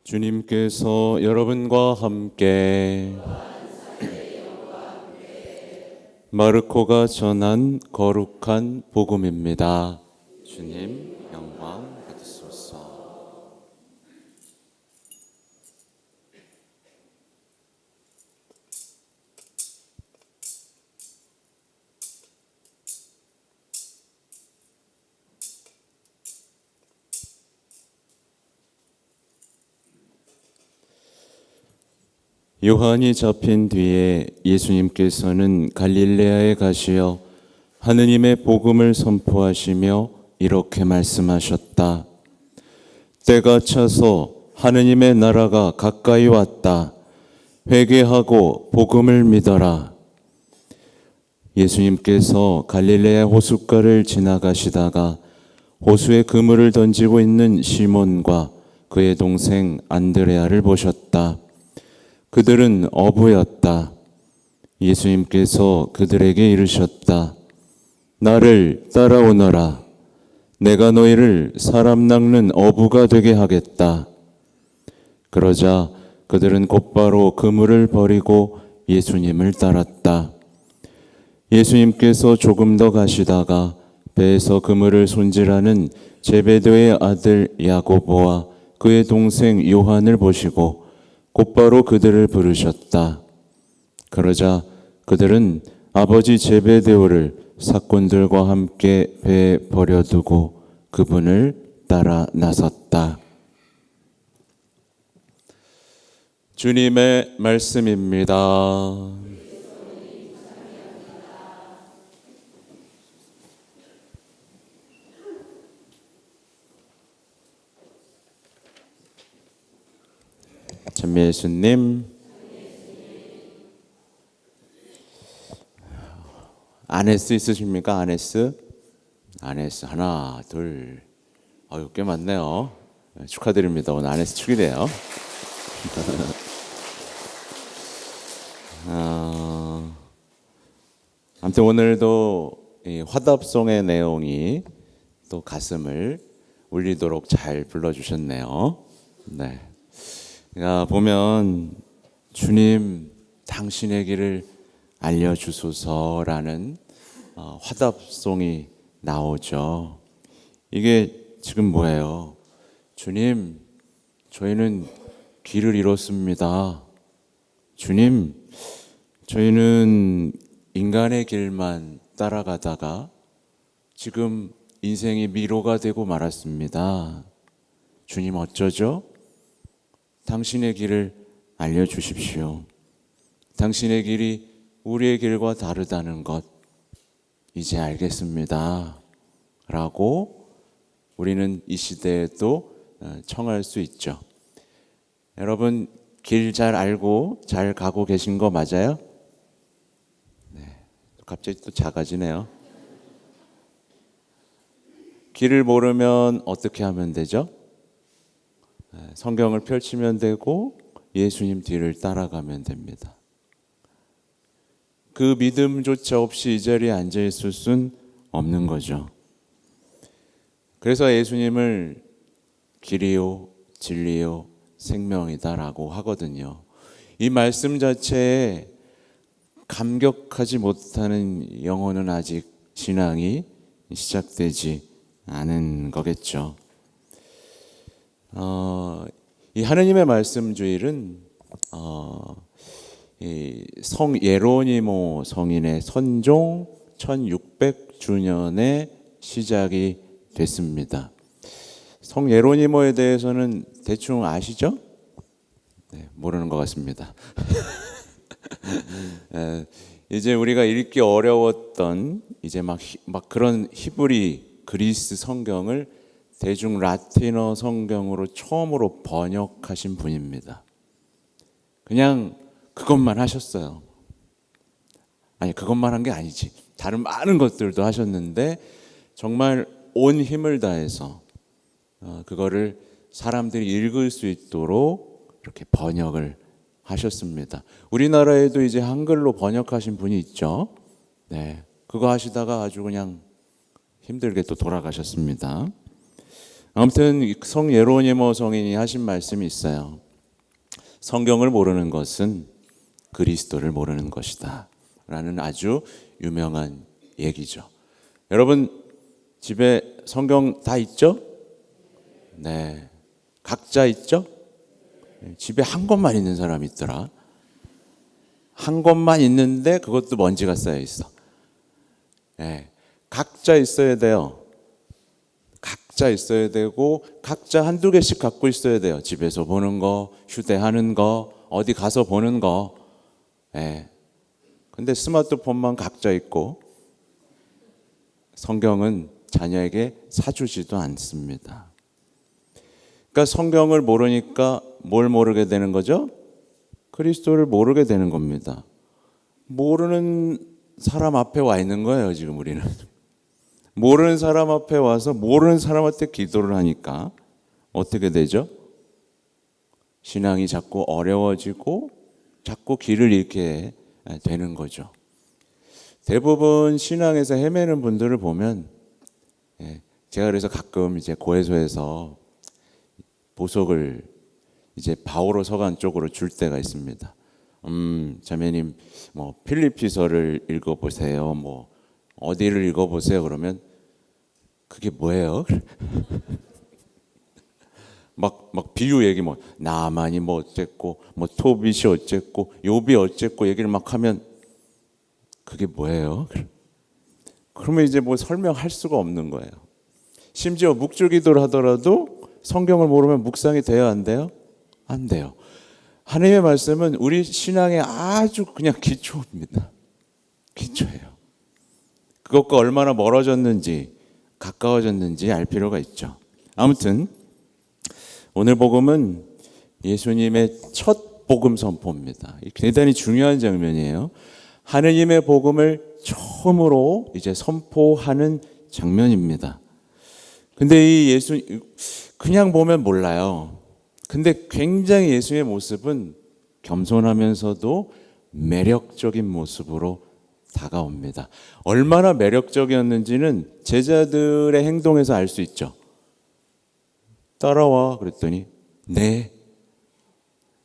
주님께서 여러분과 함께 마르코가 전한 거룩한 복음입니다. 주님 영광 받으소서. 요한이 잡힌 뒤에 예수님께서는 갈릴레아에 가시어 하느님의 복음을 선포하시며 이렇게 말씀하셨다. 때가 차서 하느님의 나라가 가까이 왔다. 회개하고 복음을 믿어라. 예수님께서 갈릴레아 호숫가를 지나가시다가 호수에 그물을 던지고 있는 시몬과 그의 동생 안드레아를 보셨다. 그들은 어부였다. 예수님께서 그들에게 이르셨다. 나를 따라오너라. 내가 너희를 사람 낚는 어부가 되게 하겠다. 그러자 그들은 곧바로 그물을 버리고 예수님을 따랐다. 예수님께서 조금 더 가시다가 배에서 그물을 손질하는 제베데의 아들 야고보와 그의 동생 요한을 보시고 곧바로 그들을 부르셨다. 그러자 그들은 아버지 제베데오를 사꾼들과 함께 배에 버려두고 그분을 따라 나섰다. 주님의 말씀입니다. 참 예수님, 아네스 있으십니까? 아네스 하나, 둘, 꽤 많네요. 축하드립니다. 오늘 아네스 축이네요. 아무튼 오늘도 이 화답송의 내용이 또 가슴을 울리도록 잘 불러주셨네요. 네. 보면 주님 당신의 길을 알려주소서라는 화답송이 나오죠. 이게 지금 뭐예요? 주님, 저희는 길을 잃었습니다. 주님, 저희는 인간의 길만 따라가다가 지금 인생이 미로가 되고 말았습니다. 주님 어쩌죠? 당신의 길을 알려주십시오. 당신의 길이 우리의 길과 다르다는 것 이제 알겠습니다. 라고 우리는 이 시대에도 청할 수 있죠. 여러분 길 잘 알고 잘 가고 계신 거 맞아요? 네, 갑자기 또 작아지네요. 길을 모르면 어떻게 하면 되죠? 성경을 펼치면 되고 예수님 뒤를 따라가면 됩니다. 그 믿음조차 없이 이 자리에 앉아 있을 순 없는 거죠. 그래서 예수님을 길이요 진리요 생명이다라고 하거든요. 이 말씀 자체에 감격하지 못하는 영혼은 아직 신앙이 시작되지 않은 거겠죠. 이 하느님의 말씀 주일은 이 성 예로니모 성인의 선종 1600주년에 시작이 됐습니다. 성 예로니모에 대해서는 대충 아시죠? 네, 모르는 것 같습니다. 이제 우리가 읽기 어려웠던 이제 막 그런 히브리 그리스 성경을 대중 라틴어 성경으로 처음으로 번역하신 분입니다. 그냥 그것만 하셨어요. 아니 그것만 한 게 아니지. 다른 많은 것들도 하셨는데 정말 온 힘을 다해서 그거를 사람들이 읽을 수 있도록 이렇게 번역을 하셨습니다. 우리나라에도 이제 한글로 번역하신 분이 있죠. 네, 그거 하시다가 아주 그냥 힘들게 또 돌아가셨습니다. 아무튼 성 예로니모 성인이 하신 말씀이 있어요. 성경을 모르는 것은 그리스도를 모르는 것이다 라는 아주 유명한 얘기죠. 여러분 집에 성경 다 있죠? 네. 각자 있죠? 집에 한 권만 있는 사람이 있더라. 한 권만 있는데 그것도 먼지가 쌓여 있어. 네. 각자 있어야 돼요. 각자 있어야 되고 각자 한두 개씩 갖고 있어야 돼요. 집에서 보는 거, 휴대하는 거, 어디 가서 보는 거. 네. 근데 스마트폰만 각자 있고 성경은 자녀에게 사주지도 않습니다. 그러니까 성경을 모르니까 뭘 모르게 되는 거죠? 그리스도를 모르게 되는 겁니다. 모르는 사람 앞에 와 있는 거예요, 지금 우리는. 모르는 사람 앞에 와서 모르는 사람한테 기도를 하니까 어떻게 되죠? 신앙이 자꾸 어려워지고 자꾸 길을 잃게 되는 거죠. 대부분 신앙에서 헤매는 분들을 보면 제가 그래서 가끔 이제 고해소에서 보석을 이제 바오로 서간 쪽으로 줄 때가 있습니다. 자매님 뭐 필리피서를 읽어보세요. 뭐 어디를 읽어보세요. 그러면 그게 뭐예요? 막 비유 얘기 뭐 나만이 뭐 어쨌고 뭐 토빗이 어쨌고 욥이 어쨌고 얘기를 막 하면 그게 뭐예요? 그러면 이제 뭐 설명할 수가 없는 거예요. 심지어 묵주기도를 하더라도 성경을 모르면 묵상이 돼요, 안 돼요? 안 돼요. 하나님의 말씀은 우리 신앙의 아주 그냥 기초입니다. 기초예요. 그것과 얼마나 멀어졌는지 가까워졌는지 알 필요가 있죠. 아무튼 오늘 복음은 예수님의 첫 복음 선포입니다. 대단히 중요한 장면이에요. 하느님의 복음을 처음으로 이제 선포하는 장면입니다. 근데 이 예수 그냥 보면 몰라요. 근데 굉장히 예수의 모습은 겸손하면서도 매력적인 모습으로 다가옵니다. 얼마나 매력적이었는지는 제자들의 행동에서 알 수 있죠. 따라와 그랬더니 네.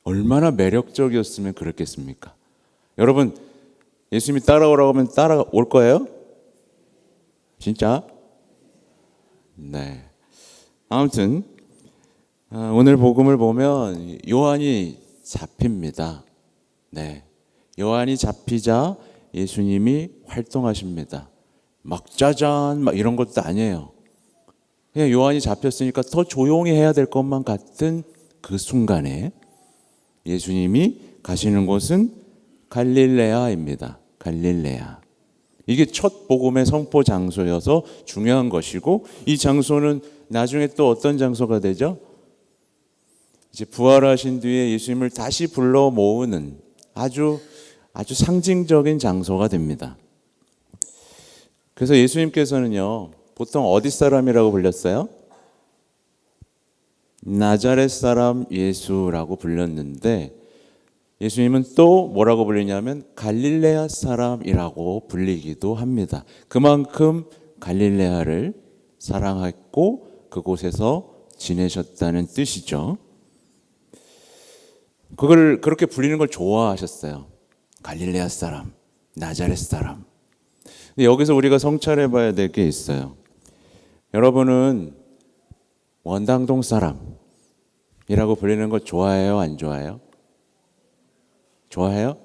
얼마나 매력적이었으면 그랬겠습니까? 여러분 예수님이 따라오라고 하면 따라올 거예요? 진짜? 네. 아무튼 오늘 복음을 보면 요한이 잡힙니다. 네. 요한이 잡히자 예수님이 활동하십니다. 막 짜잔 막 이런 것도 아니에요. 그냥 요한이 잡혔으니까 더 조용히 해야 될 것만 같은 그 순간에 예수님이 가시는 곳은 갈릴레아입니다. 갈릴레아. 이게 첫 복음의 선포 장소여서 중요한 것이고 이 장소는 나중에 또 어떤 장소가 되죠? 이제 부활하신 뒤에 예수님을 다시 불러 모으는 아주 상징적인 장소가 됩니다. 그래서 예수님께서는요, 보통 어디 사람이라고 불렸어요? 나자렛 사람 예수라고 불렸는데 예수님은 또 뭐라고 불리냐면 갈릴레아 사람이라고 불리기도 합니다. 그만큼 갈릴레아를 사랑했고 그곳에서 지내셨다는 뜻이죠. 그걸 그렇게 불리는 걸 좋아하셨어요. 갈릴레아 사람, 나자렛 사람. 근데 여기서 우리가 성찰해 봐야 될 게 있어요. 여러분은 원당동 사람이라고 불리는 거 좋아해요? 안 좋아해요? 좋아해요?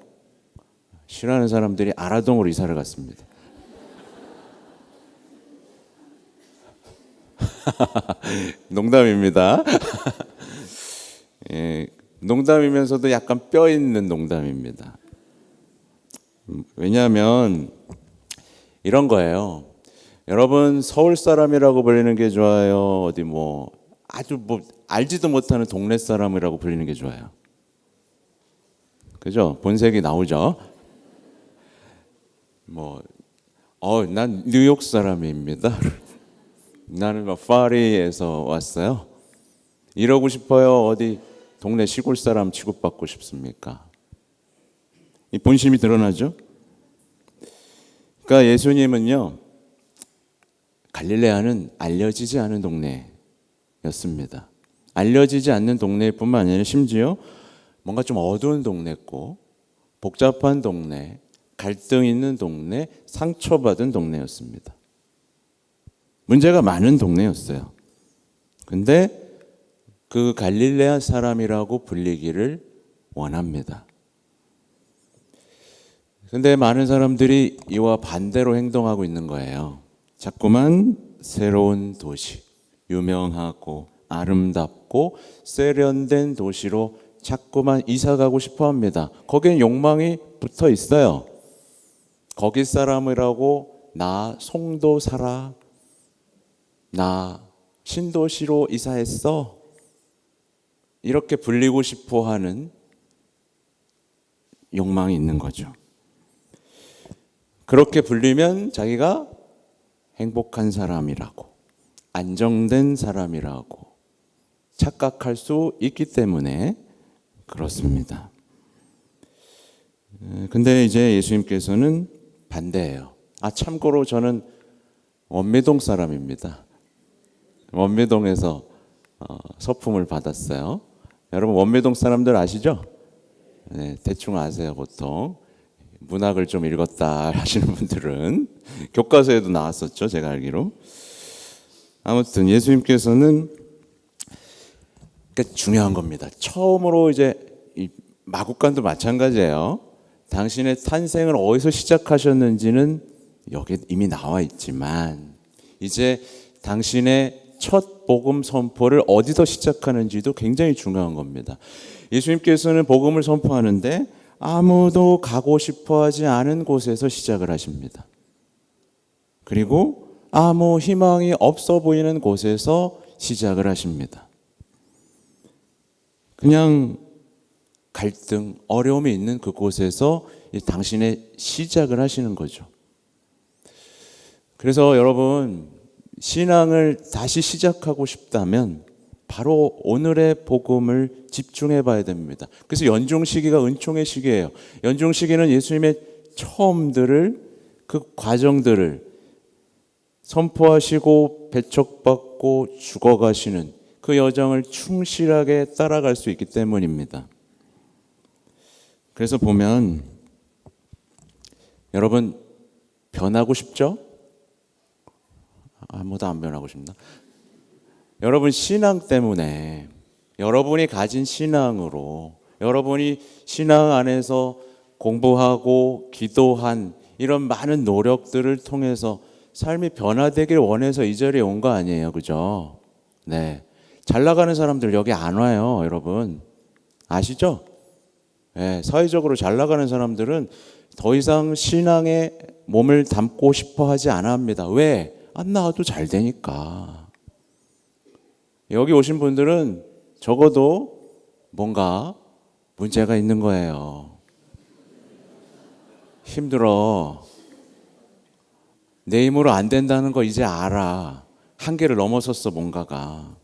싫어하는 사람들이 아라동으로 이사를 갔습니다. 농담입니다. 예, 농담이면서도 약간 뼈 있는 농담입니다. 왜냐하면 이런 거예요. 여러분 서울 사람이라고 불리는 게 좋아요? 어디 뭐 아주 뭐 알지도 못하는 동네 사람이라고 불리는 게 좋아요? 그죠? 본색이 나오죠. 난 뉴욕 사람입니다. 나는 파리에서 왔어요. 이러고 싶어요? 어디 동네 시골 사람 취급받고 싶습니까? 이 본심이 드러나죠. 그러니까 예수님은요, 갈릴레아는 알려지지 않은 동네, 동네였습니다. 알려지지 않는 동네일 뿐만 아니라 심지어 뭔가 좀 어두운 동네였고 복잡한 동네, 갈등 있는 동네, 상처받은 동네였습니다. 문제가 많은 동네였어요. 근데 그 갈릴레아 사람이라고 불리기를 원합니다. 근데 많은 사람들이 이와 반대로 행동하고 있는 거예요. 자꾸만 새로운 도시, 유명하고 아름답고 세련된 도시로 자꾸만 이사 가고 싶어 합니다. 거기엔 욕망이 붙어 있어요. 거기 사람이라고 나 송도 살아, 나 신도시로 이사했어, 이렇게 불리고 싶어 하는 욕망이 있는 거죠. 그렇게 불리면 자기가 행복한 사람이라고, 안정된 사람이라고 착각할 수 있기 때문에 그렇습니다. 근데 이제 예수님께서는 반대예요. 참고로 저는 원미동 사람입니다. 원미동에서 서품을 받았어요. 여러분 원미동 사람들 아시죠? 네, 대충 아세요. 보통 문학을 좀 읽었다 하시는 분들은 교과서에도 나왔었죠. 제가 알기로. 아무튼 예수님께서는 중요한 겁니다. 처음으로 이제 마국간도 마찬가지예요. 당신의 탄생을 어디서 시작하셨는지는 여기 이미 나와 있지만 이제 당신의 첫 복음 선포를 어디서 시작하는지도 굉장히 중요한 겁니다. 예수님께서는 복음을 선포하는데 아무도 가고 싶어하지 않은 곳에서 시작을 하십니다. 그리고 아무 희망이 없어 보이는 곳에서 시작을 하십니다. 그냥 갈등, 어려움이 있는 그곳에서 당신의 시작을 하시는 거죠. 그래서 여러분, 신앙을 다시 시작하고 싶다면 바로 오늘의 복음을 집중해 봐야 됩니다. 그래서 연중 시기가 은총의 시기예요. 연중 시기는 예수님의 처음들을, 그 과정들을 선포하시고 배척받고 죽어가시는 그 여정을 충실하게 따라갈 수 있기 때문입니다. 그래서 보면 여러분 변하고 싶죠? 아무도 안 변하고 싶나? 여러분 신앙 때문에 여러분이 가진 신앙으로 여러분이 신앙 안에서 공부하고 기도한 이런 많은 노력들을 통해서 삶이 변화되길 원해서 이 자리에 온 거 아니에요. 그죠? 네. 잘 나가는 사람들 여기 안 와요. 여러분 아시죠? 네. 사회적으로 잘 나가는 사람들은 더 이상 신앙에 몸을 담고 싶어 하지 않아 합니다. 왜? 안 나와도 잘 되니까. 여기 오신 분들은 적어도 뭔가 문제가 있는 거예요. 힘들어. 내 힘으로 안 된다는 거 이제 알아. 한계를 넘어섰어 뭔가가.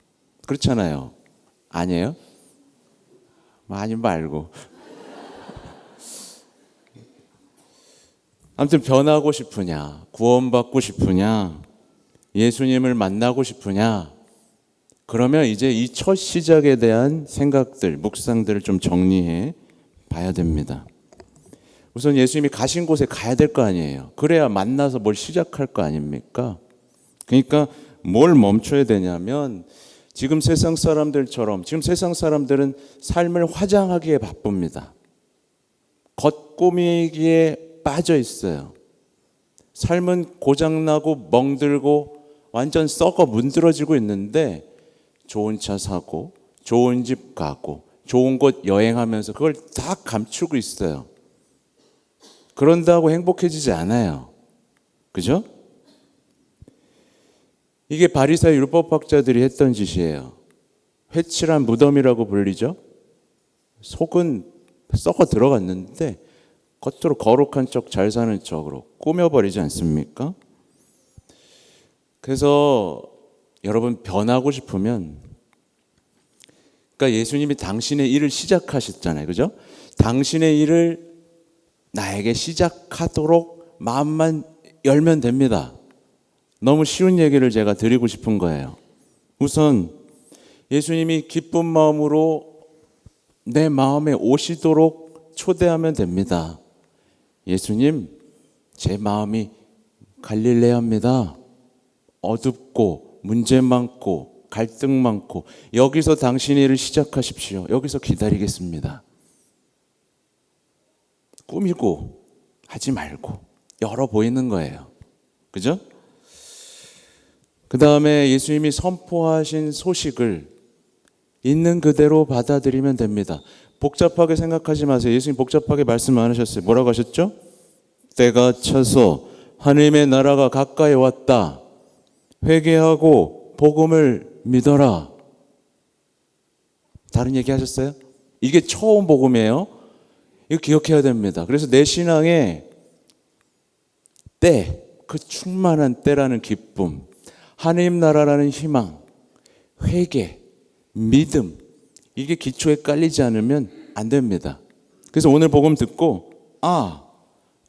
그렇잖아요. 아니에요? 많이 말고. 아무튼 변하고 싶으냐, 구원받고 싶으냐, 예수님을 만나고 싶으냐, 그러면 이제 이 첫 시작에 대한 생각들, 묵상들을 좀 정리해 봐야 됩니다. 우선 예수님이 가신 곳에 가야 될 거 아니에요. 그래야 만나서 뭘 시작할 거 아닙니까? 그러니까 뭘 멈춰야 되냐면 지금 세상 사람들처럼, 지금 세상 사람들은 삶을 화장하기에 바쁩니다. 겉꾸미기에 빠져 있어요. 삶은 고장나고 멍들고 완전 썩어 문드러지고 있는데 좋은 차 사고 좋은 집 가고 좋은 곳 여행하면서 그걸 다 감추고 있어요. 그런다고 행복해지지 않아요. 그죠? 이게 바리사의 율법학자들이 했던 짓이에요. 회칠한 무덤이라고 불리죠. 속은 썩어 들어갔는데 겉으로 거룩한 척 잘 사는 척으로 꾸며버리지 않습니까? 그래서 여러분 변하고 싶으면, 그러니까 예수님이 당신의 일을 시작하셨잖아요. 그죠? 당신의 일을 나에게 시작하도록 마음만 열면 됩니다. 너무 쉬운 얘기를 제가 드리고 싶은 거예요. 우선 예수님이 기쁜 마음으로 내 마음에 오시도록 초대하면 됩니다. 예수님, 제 마음이 갈릴레아입니다. 어둡고 문제 많고 갈등 많고 여기서 당신의 일을 시작하십시오. 여기서 기다리겠습니다. 꾸미고 하지 말고 열어 보이는 거예요. 그죠? 그 다음에 예수님이 선포하신 소식을 있는 그대로 받아들이면 됩니다. 복잡하게 생각하지 마세요. 예수님 복잡하게 말씀 안 하셨어요. 뭐라고 하셨죠? 때가 차서 하나님의 나라가 가까이 왔다. 회개하고 복음을 믿어라. 다른 얘기 하셨어요? 이게 처음 복음이에요. 이거 기억해야 됩니다. 그래서 내 신앙에 때, 그 충만한 때라는 기쁨, 하나님 나라라는 희망, 회개, 믿음, 이게 기초에 깔리지 않으면 안 됩니다. 그래서 오늘 복음 듣고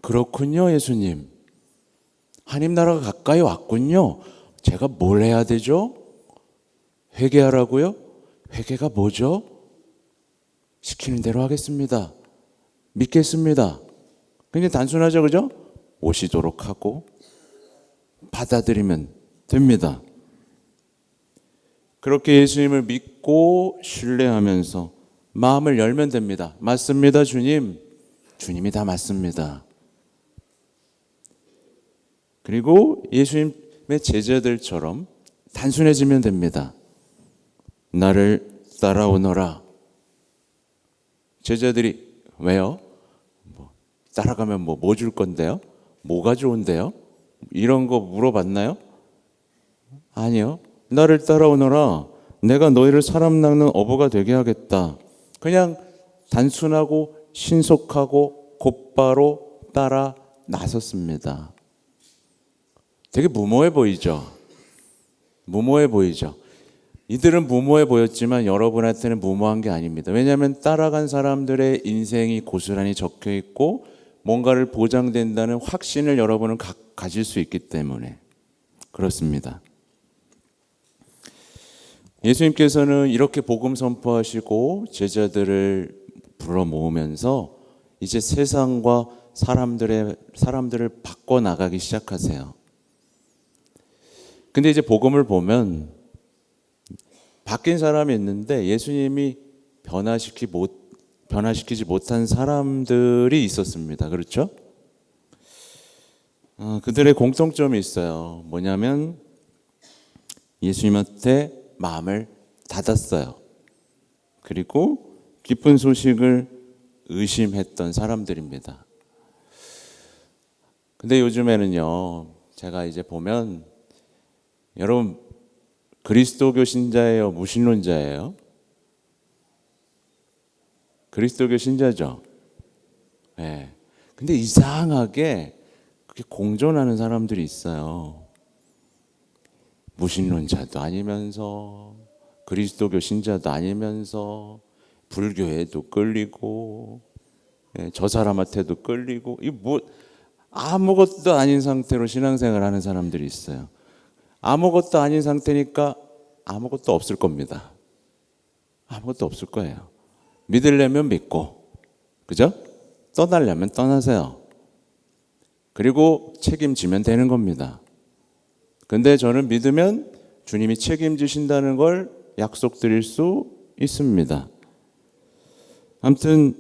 그렇군요 예수님. 하나님 나라가 가까이 왔군요. 제가 뭘 해야 되죠? 회개하라고요? 회개가 뭐죠? 시키는 대로 하겠습니다. 믿겠습니다. 굉장히 단순하죠, 그죠? 오시도록 하고 받아들이면 됩니다. 그렇게 예수님을 믿고 신뢰하면서 마음을 열면 됩니다. 맞습니다, 주님. 주님이 다 맞습니다. 그리고 예수님의 제자들처럼 단순해지면 됩니다. 나를 따라오너라. 제자들이 왜요? 따라가면 뭐 줄 건데요? 뭐가 좋은데요? 이런 거 물어봤나요? 아니요. 나를 따라오너라. 내가 너희를 사람 낚는 어부가 되게 하겠다. 그냥 단순하고 신속하고 곧바로 따라 나섰습니다. 되게 무모해 보이죠? 무모해 보이죠? 이들은 무모해 보였지만 여러분한테는 무모한 게 아닙니다. 왜냐하면 따라간 사람들의 인생이 고스란히 적혀 있고 뭔가를 보장된다는 확신을 여러분은 가질 수 있기 때문에 그렇습니다. 예수님께서는 이렇게 복음 선포하시고 제자들을 불러 모으면서 이제 세상과 사람들을 바꿔 나가기 시작하세요. 근데 이제 복음을 보면 바뀐 사람이 있는데 예수님이 변화시키지 못한 사람들이 있었습니다. 그렇죠? 그들의 공통점이 있어요. 뭐냐면 예수님한테 마음을 닫았어요. 그리고 기쁜 소식을 의심했던 사람들입니다. 근데 요즘에는요, 제가 이제 보면 여러분 그리스도교 신자예요? 무신론자예요? 그리스도교 신자죠? 네. 근데 이상하게 그렇게 공존하는 사람들이 있어요. 무신론자도 아니면서 그리스도교 신자도 아니면서 불교에도 끌리고 저 사람한테도 끌리고 아무것도 아닌 상태로 신앙생활 하는 사람들이 있어요. 아무것도 아닌 상태니까 아무것도 없을 겁니다. 아무것도 없을 거예요. 믿으려면 믿고, 그죠? 떠나려면 떠나세요. 그리고 책임지면 되는 겁니다. 근데 저는 믿으면 주님이 책임지신다는 걸 약속드릴 수 있습니다. 아무튼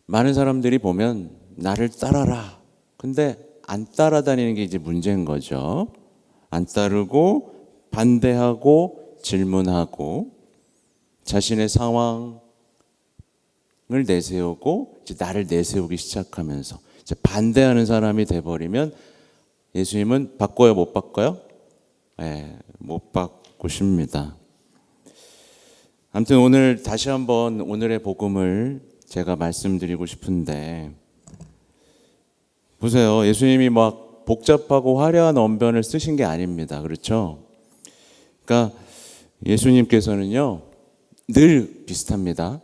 많은 사람들이 보면 나를 따라라. 근데 안 따라다니는 게 이제 문제인 거죠. 안 따르고 반대하고 질문하고 자신의 상황을 내세우고 이제 나를 내세우기 시작하면서 이제 반대하는 사람이 돼버리면 예수님은 바꿔요, 못 바꿔요? 네, 못 바꾸십니다. 아무튼 오늘 다시 한번 오늘의 복음을 제가 말씀드리고 싶은데 보세요. 예수님이 막 복잡하고 화려한 언변을 쓰신 게 아닙니다. 그렇죠? 그러니까 예수님께서는요 늘 비슷합니다.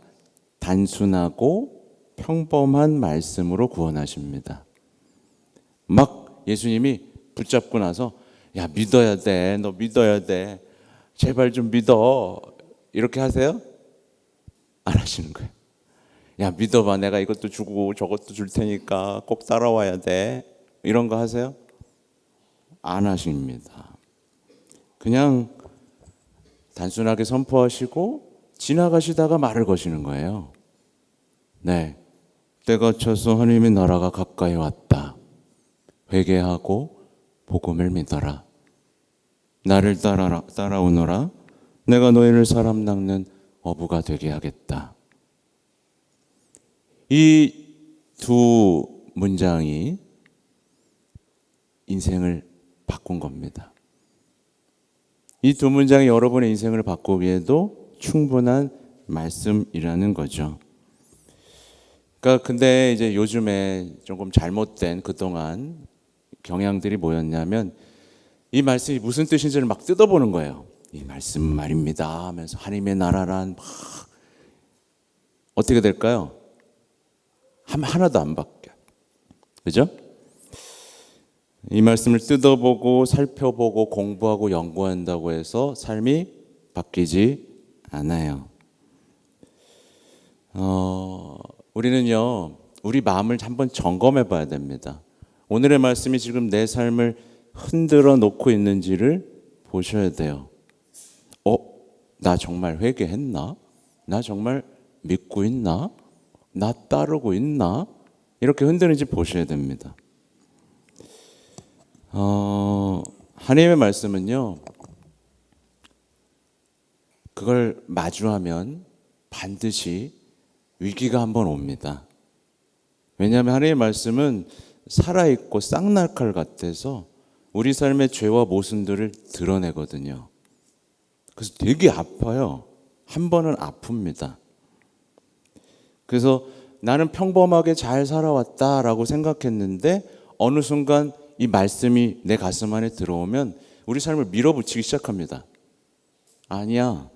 단순하고 평범한 말씀으로 구원하십니다. 막 예수님이 붙잡고 나서 야 믿어야 돼. 너 믿어야 돼. 제발 좀 믿어. 이렇게 하세요? 안 하시는 거예요. 야, 믿어봐. 내가 이것도 주고 저것도 줄 테니까 꼭 따라와야 돼. 이런 거 하세요? 안 하십니다. 그냥 단순하게 선포하시고 지나가시다가 말을 거시는 거예요. 네, 때가 차서 하나님의 나라가 가까이 왔다. 회개하고 복음을 믿어라. 나를 따라오너라. 내가 너희를 사람 낚는 어부가 되게 하겠다. 이 두 문장이 인생을 바꾼 겁니다. 이 두 문장이 여러분의 인생을 바꾸기에도 충분한 말씀이라는 거죠. 그러니까 근데 이제 요즘에 조금 잘못된 그동안 경향들이 뭐였냐면 이 말씀이 무슨 뜻인지를 막 뜯어보는 거예요. 이 말씀 말입니다 하면서 하나님의 나라란 막 어떻게 될까요? 하나도 안 바뀌어요. 그죠? 이 말씀을 뜯어보고 살펴보고 공부하고 연구한다고 해서 삶이 바뀌지 않아요. 우리는요, 우리 마음을 한번 점검해 봐야 됩니다. 오늘의 말씀이 지금 내 삶을 흔들어 놓고 있는지를 보셔야 돼요. 나 정말 회개했나? 나 정말 믿고 있나? 나 따르고 있나? 이렇게 흔드는지 보셔야 됩니다. 하나님의 말씀은요, 그걸 마주하면 반드시 위기가 한번 옵니다. 왜냐하면 하나님의 말씀은 살아있고 쌍날칼 같아서 우리 삶의 죄와 모순들을 드러내거든요. 그래서 되게 아파요. 한 번은 아픕니다. 그래서 나는 평범하게 잘 살아왔다라고 생각했는데 어느 순간 이 말씀이 내 가슴 안에 들어오면 우리 삶을 밀어붙이기 시작합니다. 아니야,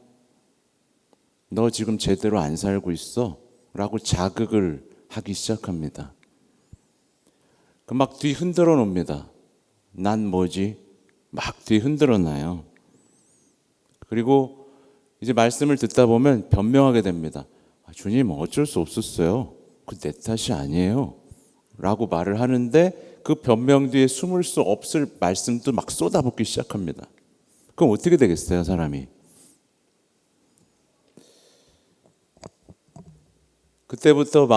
너 지금 제대로 안 살고 있어 라고 자극을 하기 시작합니다. 그 막 뒤 흔들어 놓습니다. 난 뭐지? 막 뒤 흔들어 놔요. 그리고 이제 말씀을 듣다 보면 변명하게 됩니다. 주님, 어쩔 수 없었어요. 그 내 탓이 아니에요 라고 말을 하는데 그 변명 뒤에 숨을 수 없을 말씀도 막 쏟아붓기 시작합니다. 그럼 어떻게 되겠어요, 사람이? 그때부터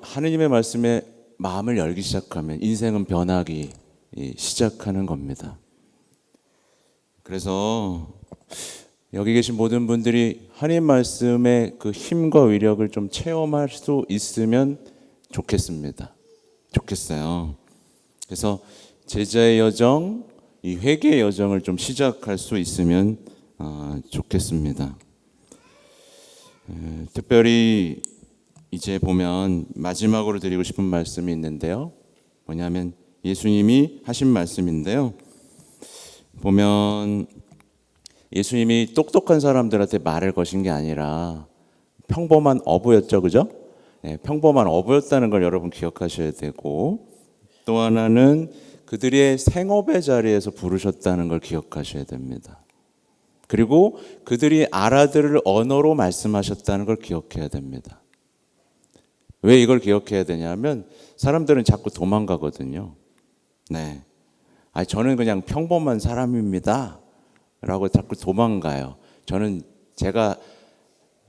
하느님의 말씀에 마음을 열기 시작하면 인생은 변하기 시작하는 겁니다. 그래서 여기 계신 모든 분들이 하나님 말씀의 그 힘과 위력을 좀 체험할 수 있으면 좋겠어요. 그래서 제자의 여정, 이 회개의 여정을 좀 시작할 수 있으면 좋겠습니다. 특별히 이제 보면 마지막으로 드리고 싶은 말씀이 있는데요. 뭐냐면 예수님이 하신 말씀인데요. 보면 예수님이 똑똑한 사람들한테 말을 거신 게 아니라 평범한 어부였죠, 그죠? 네, 평범한 어부였다는 걸 여러분 기억하셔야 되고, 또 하나는 그들의 생업의 자리에서 부르셨다는 걸 기억하셔야 됩니다. 그리고 그들이 알아들을 언어로 말씀하셨다는 걸 기억해야 됩니다. 왜 이걸 기억해야 되냐면 사람들은 자꾸 도망가거든요. 네, 저는 그냥 평범한 사람입니다 라고 자꾸 도망가요. 저는 제가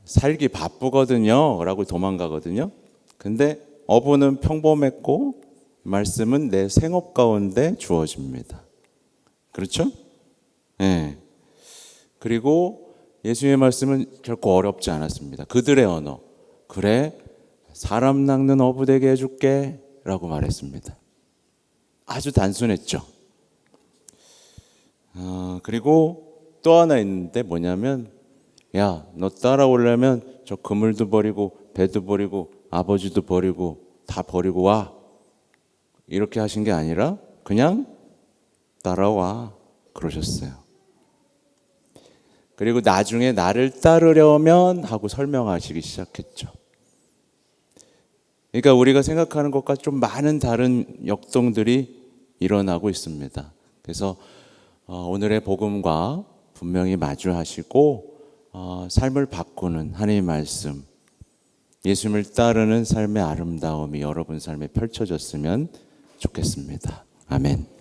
살기 바쁘거든요 라고 도망가거든요. 근데 어부는 평범했고 말씀은 내 생업 가운데 주어집니다. 그렇죠? 네. 그리고 예수님의 말씀은 결코 어렵지 않았습니다. 그들의 언어, 그래 사람 낚는 어부 되게 해줄게 라고 말했습니다. 아주 단순했죠. 그리고 또 하나 있는데 뭐냐면, 야, 너 따라오려면 저 그물도 버리고 배도 버리고 아버지도 버리고 다 버리고 와, 이렇게 하신 게 아니라 그냥 따라와 그러셨어요. 그리고 나중에 나를 따르려면 하고 설명하시기 시작했죠. 그러니까 우리가 생각하는 것과 좀 많은 다른 역동들이 일어나고 있습니다. 그래서 오늘의 복음과 분명히 마주하시고 삶을 바꾸는 하나님의 말씀, 예수님을 따르는 삶의 아름다움이 여러분 삶에 펼쳐졌으면 좋겠습니다. 아멘.